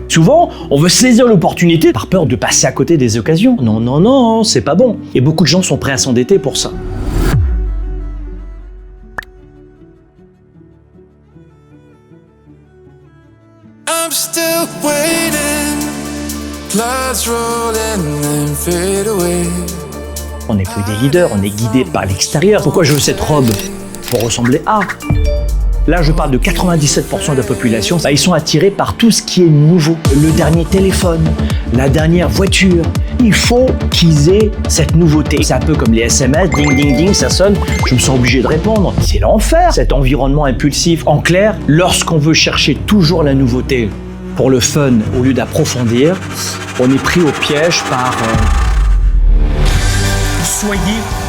Souvent, on veut saisir l'opportunité par peur de passer à côté des occasions. Non, non, non, c'est pas bon. Et beaucoup de gens sont prêts à s'endetter pour ça. I'm still waiting, clouds roll and then fade away. On n'est plus des leaders, on est guidé par l'extérieur. Pourquoi je veux cette robe? Pour ressembler à. Là, je parle de 97% de la population. Ils sont attirés par tout ce qui est nouveau. Le dernier téléphone, la dernière voiture. Il faut qu'ils aient cette nouveauté. C'est un peu comme les SMS, ding, ding, ding, ça sonne. Je me sens obligé de répondre. C'est l'enfer, cet environnement impulsif. En clair, lorsqu'on veut chercher toujours la nouveauté pour le fun au lieu d'approfondir, on est pris au piège par... Soyez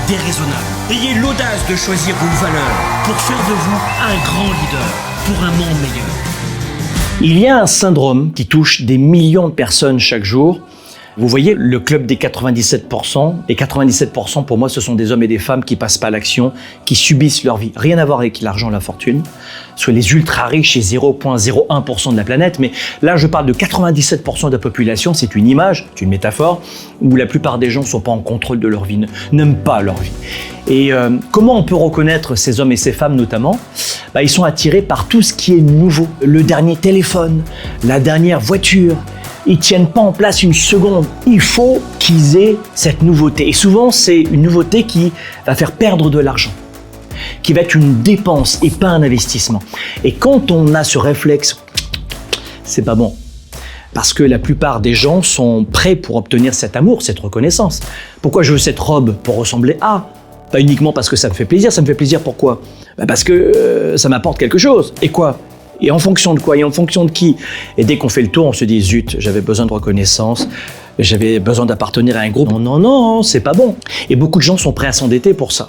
déraisonnable. Ayez l'audace de choisir vos valeurs pour faire de vous un grand leader pour un monde meilleur. Il y a un syndrome qui touche des millions de personnes chaque jour. Vous voyez, le club des 97%, les 97% pour moi ce sont des hommes et des femmes qui passent pas à l'action, qui subissent leur vie. Rien à voir avec l'argent, la fortune, soit les ultra riches et 0,01% de la planète, mais là je parle de 97% de la population, c'est une image, c'est une métaphore, où la plupart des gens ne sont pas en contrôle de leur vie, n'aiment pas leur vie. Et comment on peut reconnaître ces hommes et ces femmes notamment? Ils sont attirés par tout ce qui est nouveau, le dernier téléphone, la dernière voiture. Ils tiennent pas en place une seconde. Il faut qu'ils aient cette nouveauté. Et souvent, c'est une nouveauté qui va faire perdre de l'argent, qui va être une dépense et pas un investissement. Et quand on a ce réflexe, c'est pas bon. Parce que la plupart des gens sont prêts pour obtenir cet amour, cette reconnaissance. Pourquoi je veux cette robe? Pour ressembler à. Pas uniquement parce que ça me fait plaisir. Ça me fait plaisir pourquoi? Parce que ça m'apporte quelque chose. Et quoi? Et en fonction de quoi? Et en fonction de qui? Et dès qu'on fait le tour, on se dit, zut, j'avais besoin de reconnaissance, j'avais besoin d'appartenir à un groupe. Non, non, non, c'est pas bon. Et beaucoup de gens sont prêts à s'endetter pour ça.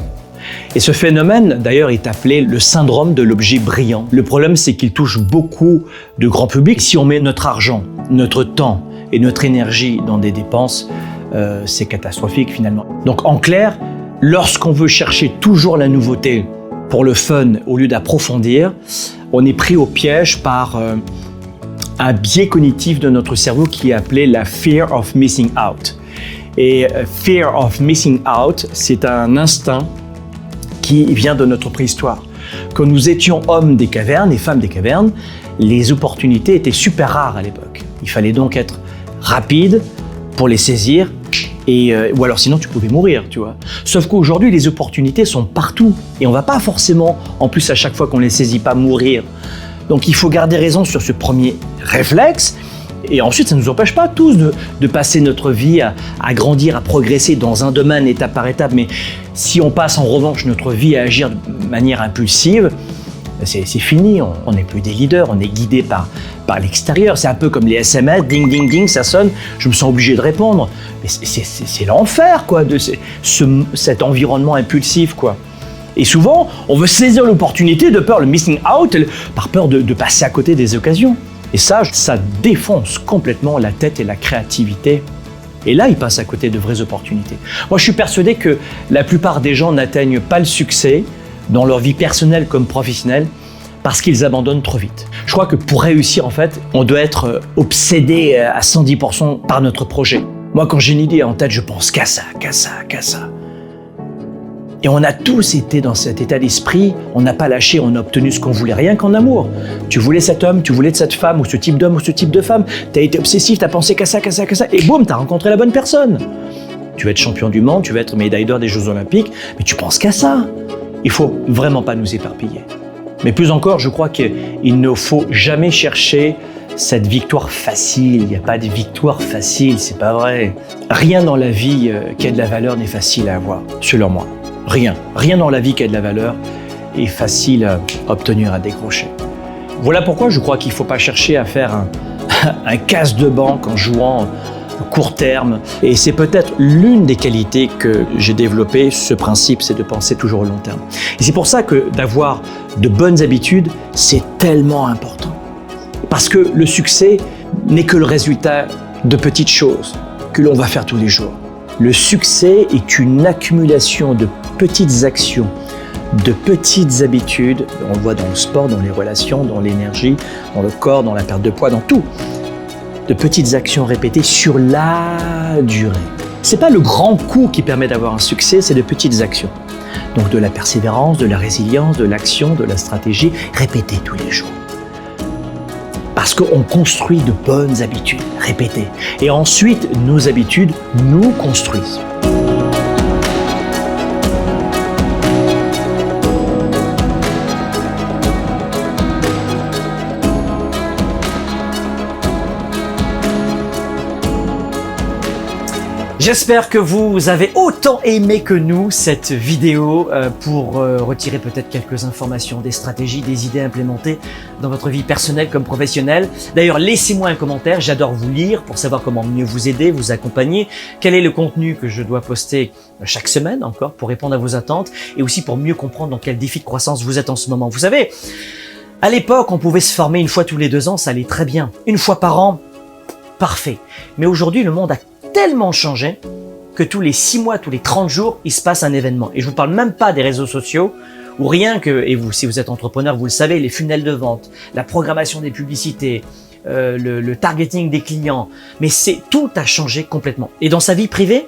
Et ce phénomène, d'ailleurs, est appelé le syndrome de l'objet brillant. Le problème, c'est qu'il touche beaucoup de grand public. Si on met notre argent, notre temps et notre énergie dans des dépenses, c'est catastrophique finalement. Donc en clair, lorsqu'on veut chercher toujours la nouveauté pour le fun au lieu d'approfondir, on est pris au piège par un biais cognitif de notre cerveau qui est appelé la fear of missing out. Et fear of missing out, c'est un instinct qui vient de notre préhistoire. Quand nous étions hommes des cavernes et femmes des cavernes, les opportunités étaient super rares à l'époque. Il fallait donc être rapide pour les saisir, ou alors sinon tu pouvais mourir, tu vois. Sauf qu'aujourd'hui, les opportunités sont partout et on va pas forcément, en plus à chaque fois qu'on les saisit, pas mourir. Donc il faut garder raison sur ce premier réflexe et ensuite ça ne nous empêche pas tous de passer notre vie à grandir, à progresser dans un domaine étape par étape. Mais si on passe en revanche notre vie à agir de manière impulsive, c'est fini, on n'est plus des leaders, on est guidé par l'extérieur. C'est un peu comme les SMS, ding, ding, ding, ça sonne, je me sens obligé de répondre. Mais c'est l'enfer, quoi, de cet environnement impulsif, quoi. Et souvent, on veut saisir l'opportunité de peur, le missing out, par peur de passer à côté des occasions. Et ça défonce complètement la tête et la créativité. Et là, ils passent à côté de vraies opportunités. Moi, je suis persuadé que la plupart des gens n'atteignent pas le succès dans leur vie personnelle comme professionnelle parce qu'ils abandonnent trop vite. Je crois que pour réussir, en fait, on doit être obsédé à 110% par notre projet. Moi, quand j'ai une idée en tête, je pense qu'à ça, qu'à ça, qu'à ça. Et on a tous été dans cet état d'esprit, on n'a pas lâché, on a obtenu ce qu'on voulait, rien qu'en amour. Tu voulais cet homme, tu voulais cette femme, ou ce type d'homme, ou ce type de femme, t'as été obsessif, t'as pensé qu'à ça, qu'à ça, qu'à ça, et boum, t'as rencontré la bonne personne. Tu vas être champion du monde, tu vas être médaille d'or des Jeux Olympiques, mais tu penses qu'à ça. Il faut vraiment pas nous éparpiller. Mais plus encore, je crois qu'il ne faut jamais chercher cette victoire facile. Il n'y a pas de victoire facile, c'est pas vrai. Rien dans la vie qui a de la valeur n'est facile à avoir, selon moi. Rien dans la vie qui a de la valeur est facile à obtenir, à décrocher. Voilà pourquoi je crois qu'il ne faut pas chercher à faire un casse de banque en jouant court terme. Et c'est peut-être l'une des qualités que j'ai développées, ce principe, c'est de penser toujours au long terme. Et c'est pour ça que d'avoir de bonnes habitudes, c'est tellement important. Parce que le succès n'est que le résultat de petites choses que l'on va faire tous les jours. Le succès est une accumulation de petites actions, de petites habitudes. On le voit dans le sport, dans les relations, dans l'énergie, dans le corps, dans la perte de poids, dans tout. de petites actions répétées sur la durée. C'est pas le grand coup qui permet d'avoir un succès, c'est de petites actions. Donc de la persévérance, de la résilience, de l'action, de la stratégie, répétée tous les jours. Parce qu'on construit de bonnes habitudes, répétées. Et ensuite, nos habitudes nous construisent. J'espère que vous avez autant aimé que nous cette vidéo pour retirer peut-être quelques informations, des stratégies, des idées implémentées dans votre vie personnelle comme professionnelle. D'ailleurs, laissez-moi un commentaire, j'adore vous lire pour savoir comment mieux vous aider, vous accompagner, quel est le contenu que je dois poster chaque semaine encore pour répondre à vos attentes et aussi pour mieux comprendre dans quel défi de croissance vous êtes en ce moment. Vous savez, à l'époque, on pouvait se former une fois tous les 2 ans, ça allait très bien. Une fois par an, parfait. Mais aujourd'hui, le monde a tellement changé que tous les 6 mois, tous les 30 jours, il se passe un événement. Et je vous parle même pas des réseaux sociaux ou rien que, et vous, si vous êtes entrepreneur, vous le savez, les funnels de vente, la programmation des publicités, le targeting des clients. Mais tout a changé complètement. Et dans sa vie privée,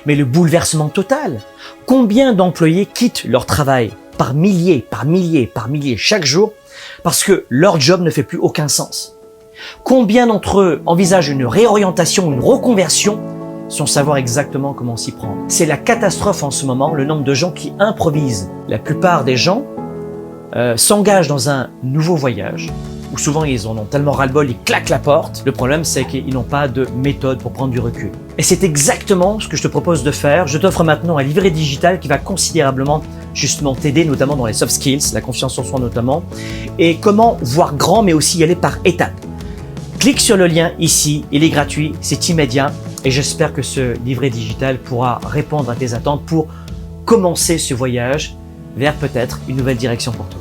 mais le bouleversement total. Combien d'employés quittent leur travail par milliers chaque jour parce que leur job ne fait plus aucun sens? Combien d'entre eux envisagent une réorientation, une reconversion sans savoir exactement comment s'y prendre? C'est la catastrophe en ce moment, le nombre de gens qui improvisent. La plupart des gens s'engagent dans un nouveau voyage, où souvent ils en ont tellement ras-le-bol, ils claquent la porte. Le problème, c'est qu'ils n'ont pas de méthode pour prendre du recul. Et c'est exactement ce que je te propose de faire. Je t'offre maintenant un livret digital qui va considérablement justement t'aider, notamment dans les soft skills, la confiance en soi notamment, et comment voir grand, mais aussi y aller par étapes. Clique sur le lien ici, il est gratuit, c'est immédiat et j'espère que ce livret digital pourra répondre à tes attentes pour commencer ce voyage vers peut-être une nouvelle direction pour toi.